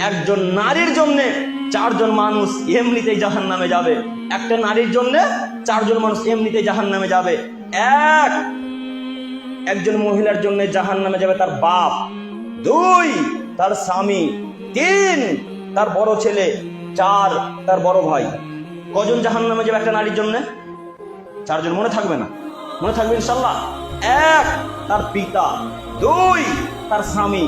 একজন নারীর জন্য চারজন মানুষ এমনিতেই জাহান্নামে যাবে। একটা নারীর জন্য চারজন মানুষ এমনিতেই জাহান্নামে যাবে। একজন মহিলার জন্য জাহান্নামে যাবে তার বাপ, 2 তার স্বামী, 3 তার বড় ছেলে, 4 তার বড় ভাই। কজন জাহান্নামে যাবে একটা নারীর জন্য? 4 জন। মনে থাকবে না? মনে থাকবে ইনশাল্লাহ। 1 তার পিতা, 2 তার স্বামী,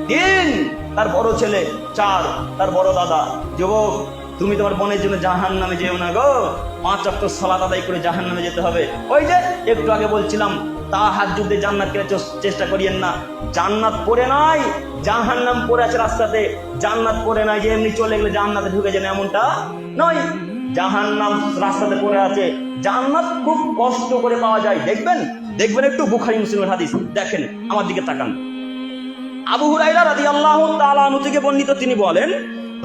3 তার বড় ছেলে, 4 তার বড় দাদা। যুবক, তুমি তোমার বোনের জন্য জাহান্নামে যেও না গো। 5 ওয়াক্ত সালাত আদায় করে জাহান্নামে যেতে হবে। ওই যে একটু আগে বলছিলাম, তাহাজ্জুদে জান্নাত কেনার চেষ্টা করিয়েন না। জান্নাত পড়ে নাই, জাহান্নাম পড়ে আছে রাস্তাতে। জান্নাত পড়ে নাই যে এমনি চলে গেলে জান্নাতে ঢুকে যান, এমনটা নয়। জাহান্নাম রাস্তাতে পড়ে আছে। জান্নাত খুব কষ্ট করে পাওয়া যায়। দেখবেন একটু বুখারী মুসলিমের হাদিস দেখেন, আমার দিকে তাকান। আবু হুরায়রা রাদিয়াল্লাহু তাআলা আনহু থেকে বর্ণিত, তিনি বলেন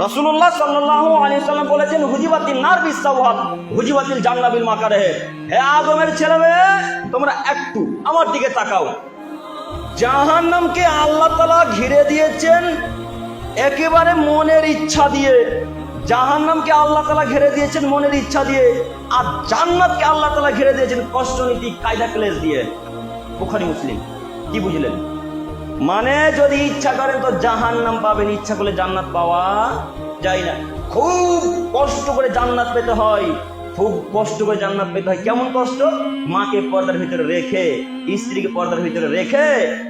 রাসূলুল্লাহ সাল্লাল্লাহু আলাইহি ওয়াসাল্লাম বলেছেন, হুজিবাতিন নার বিসসাওয়াত হুজিবাতিল জান্নাহ বিল মাকারিহ। হে আদমের ছেলেমেয়ে, তোমরা একটু আমার দিকে তাকাও। জাহান্নামকে আল্লাহ তাআলা ঘিরে দিয়েছেন একেবারে মনের ইচ্ছা দিয়ে। জাহান্নামকে আল্লাহ তাআলা ঘিরে দিয়েছেন মনের ইচ্ছা দিয়ে, আর জান্নাতকে আল্লাহ তাআলা ঘিরে দিয়েছেন কষ্টনীতি, কায়দা ক্লেশ দিয়ে। বুখারী মুসলিম। কি বুঝলেন? মানে যদি ইচ্ছা করেন তো জাহান্নাম পাবেন, ইচ্ছা করলে জান্নাত পাওয়া যায় না। খুব কষ্ট করে জান্নাত পেতে হয়, খুব কষ্ট করে জান্নাত পেতে হয়। কেমন কষ্ট? মাকে পর্দার ভিতরে রেখে, স্ত্রীকে পর্দার ভিতরে রেখে,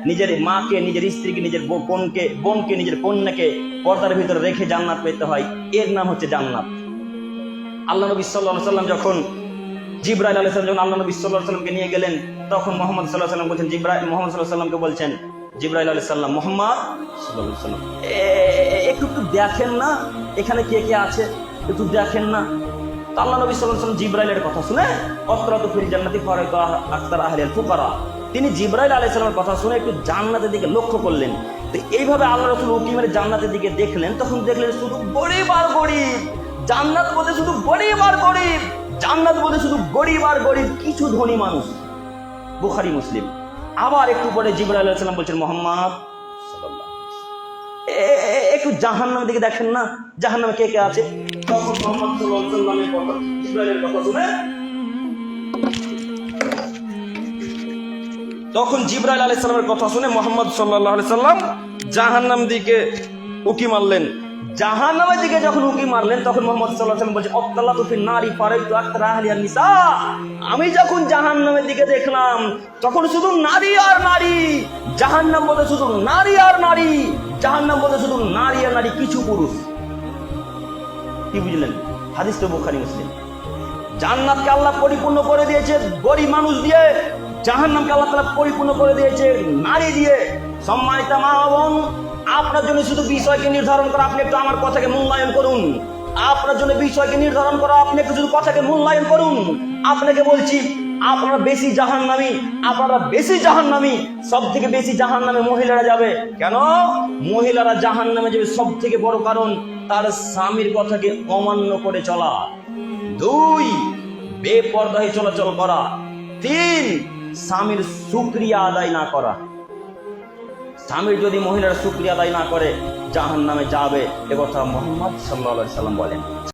নিজের মাকে, নিজের স্ত্রীকে, নিজের বোনকে, নিজের কন্যাকে পর্দার ভিতরে রেখে জান্নাত পেতে হয়। এর নাম হচ্ছে জান্নাত। আল্লাহ নবী সাল্লাল্লাহু আলাইহি ওয়াসাল্লাম যখন জিবরাইল আলাইহিস সালাম যখন আল্লাহ নবী সাল্লাল্লাহু আলাইহি ওয়াসাল্লামকে নিয়ে গেলেন, তখন মুহাম্মদ সাল্লাল্লাহু আলাইহি ওয়াসাল্লাম বলছেন, মুহাম্মদ সাল্লাল্লাহু আলাইহি ওয়াসাল্লামকে বলছেন জিবরাইল আলাইহিস সালাম, মুহাম্মদ সাল্লাল্লাহু আলাইহি ওয়াসাল্লাম একটু দেখেন না এখানে কে কে আছে, একটু দেখেন না। তো আল্লাহ নবী সাল্লাল্লাহু আলাইহি ওয়াসাল্লাম জিবরাইলের কথা শুনে, অত্রাতু ফিল জান্নাতি ফারাইতু আকতার আহলিল ফুকারা, তিনি জিবরাইল আলাইহিস সালামের কথা শুনে একটু জান্নাতের দিকে লক্ষ্য করলেন। তো এইভাবে আল্লাহ রাসূল উঁকি মেরে জান্নাতের দিকে দেখলেন, তখন দেখলেন শুধু গরিব আর গরিব। জান্নাত বলতে শুধু গরিব আর গরিব, জান্নাত বলতে শুধু গরিব আর গরিব, কিছু ধনী মানুষ। বুখারী মুসলিম। আবার একটু পরে জিবরাইল আলাইহিস সালাম বলছেন, মুহাম্মদ সাল্লাল্লাহু আলাইহি ওয়াসাল্লাম একটু জাহান্নামের দিকে দেখেন না, জাহান্নামে কে কে আছে। তখন মুহাম্মদ সাল্লাল্লাহু আলাইহি ওয়াসাল্লামের কথা, জিবরাইলের কথা শুনে, তখন জিবরাইল আলাইহিস সালামের কথা শুনে মুহাম্মদ সাল্লাল্লাহু আলাইহি ওয়াসাল্লাম জাহান্নাম দিকে উকি মারলেন। জাহান্নামের দিকে যখন উকি মারলেন, তখন মুহাম্মদ সাল্লাল্লাহু আলাইহি ওয়াসাল্লাম বলছেন, আত্তালাতু ফিন নারি ফারাইতু আকতার আহলিয়ান নিসা। আমি যখন জাহান্নামের দিকে দেখলাম, তখন শুধু নারী আর নারী। জাহান্নাম বলতে শুধু নারী আর নারী, জাহান্নাম বলতে শুধু নারী আর নারী, কিছু পুরুষ। কি বুঝলেন? হাদিস তো বুখারী মুসলিম। জান্নাতকে আল্লাহ পরিপূর্ণ করে দিয়েছে গরিব মানুষ দিয়ে, জাহান্নামকে আল্লাহ তাআলা পরিপূর্ণ করে দিয়েছে নারী দিয়ে। সম্মানিত মা বোন, আপনার জন্য শুধু বিষয়কে নির্ধারণ করা, আপনি একটু আমার কথাকে মূল্যায়ন করুন। আপনার জন্য বিষয়কে নির্ধারণ করা, আপনি একটু শুধু কথাকে মূল্যায়ন করুন। আপনাকে বলছি, আপনারা বেশি জাহান্নামী। সব থেকে বেশি জাহান্নামে মহিলারা যাবে। কেন মহিলারা জাহান্নামে যাবে? সব থেকে বড় কারণ তার স্বামীর কথাকে অমান্য করে চলা, 2 বেপরদায় চলাচল করা, 3 স্বামীর শুকরিয়া আদায় না করা। স্বামীর যদি মহিলার শুকরিয়া আদায় না করে জাহান্নামে যাবে, এ কথা মুহাম্মদ সাল্লাল্লাহু আলাইহি ওয়াসাল্লাম বলেন।